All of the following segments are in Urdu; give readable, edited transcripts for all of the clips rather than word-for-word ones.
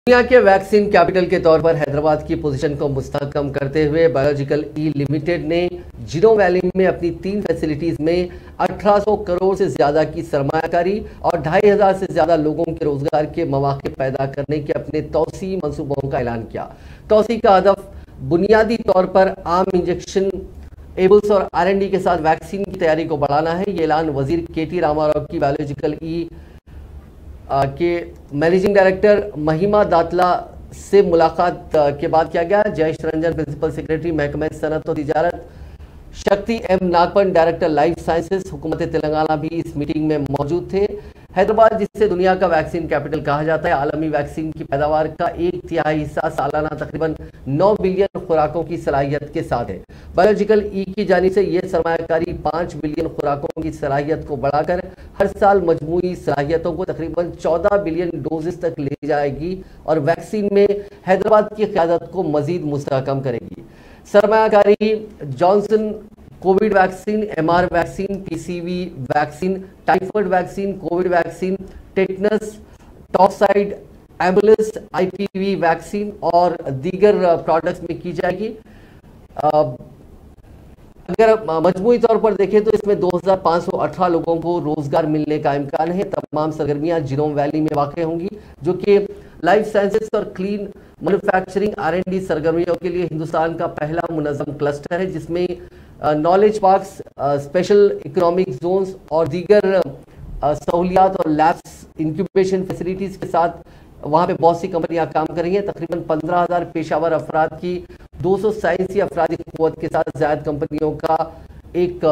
دنیا کے ویکسین کیپٹل کے طور پر حیدرآباد کی پوزیشن کو مستحکم کرتے ہوئے بایولوجیکل ای لمیٹڈ نے جینوم ویلی میں اپنی 3 فیسلٹیز میں 1800 کروڑ سے زیادہ کی سرمایہ کاری اور 2500 سے زیادہ لوگوں کے روزگار کے مواقع پیدا کرنے کے اپنے توسیعی منصوبوں کا اعلان کیا۔ توسیع کا ہدف بنیادی طور پر عام انجیکشن ایبلز اور R&D کے ساتھ ویکسین کی تیاری کو بڑھانا ہے۔ یہ اعلان وزیر KT راما راؤ کی بایولوجیکل ای کے مینیجنگ ڈائریکٹر مہیما داتلا سے ملاقات کے بعد کیا گیا۔ جیش رنجن پرنسپل سیکریٹری محکمہ صنعت و تجارت، Shakti M Nagappan director life sciences, حکومت تلنگانہ بھی اس میٹنگ میں موجود تھے۔ حیدرآباد جسے دنیا کا ویکسین کیپٹل کہا جاتا ہے، عالمی ویکسین کی پیداوار کا 1/3 حصہ سالانہ تقریباً 9 بلین خوراکوں کی صلاحیت کے ساتھ ہے۔ بایولوجیکل ای کی جانب سے یہ سرمایہ کاری 5 بلین خوراکوں کی صلاحیت کو بڑھا کر ہر سال مجموعی صلاحیتوں کو تقریباً 14 بلین ڈوزز تک لے جائے گی اور ویکسین میں حیدرآباد کی قیادت کو مزید مستحکم کرے گی۔ سرمایہ کاری Johnson covid vaccine, MR vaccine, PCV vaccine, typhoid vaccine, covid vaccine, tetanus, toxoid, Ebola, IPV vaccine اور دیگر پروڈکٹس میں کی جائے گی۔ اگر مجموعی طور پر دیکھیں تو اس میں 2518 لوگوں کو روزگار ملنے کا امکان ہے۔ تمام سرگرمیاں جینوم ویلی میں واقع ہوں گی، جو کہ لائف سائنسز اور کلین مینوفیکچرنگ R&D سرگرمیوں کے لیے ہندوستان کا پہلا منظم کلسٹر ہے، جس میں knowledge parks, special economic zones اور دیگر سہولیات اور لیبس، انکیوبیشن فیسلٹیز کے ساتھ وہاں پہ بہت سی کمپنیاں کام کر رہی ہیں۔ تقریباً 15,000 پیشہ ور افراد کی 200 سائنسی افرادی قوت کے ساتھ زائد کمپنیوں کا ایک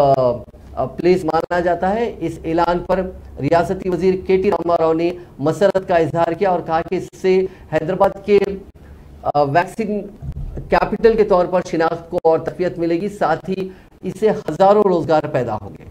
پلیس مانا جاتا ہے۔ اس اعلان پر ریاستی وزیر KT راما راؤ نے مسرت کا اظہار کیا اور کہا کہ اس سے حیدرآباد کے ویکسین کیپٹل کے طور پر شناخت کو اور تقویت ملے گی، ساتھ ہی اس سے ہزاروں روزگار پیدا ہوں گے۔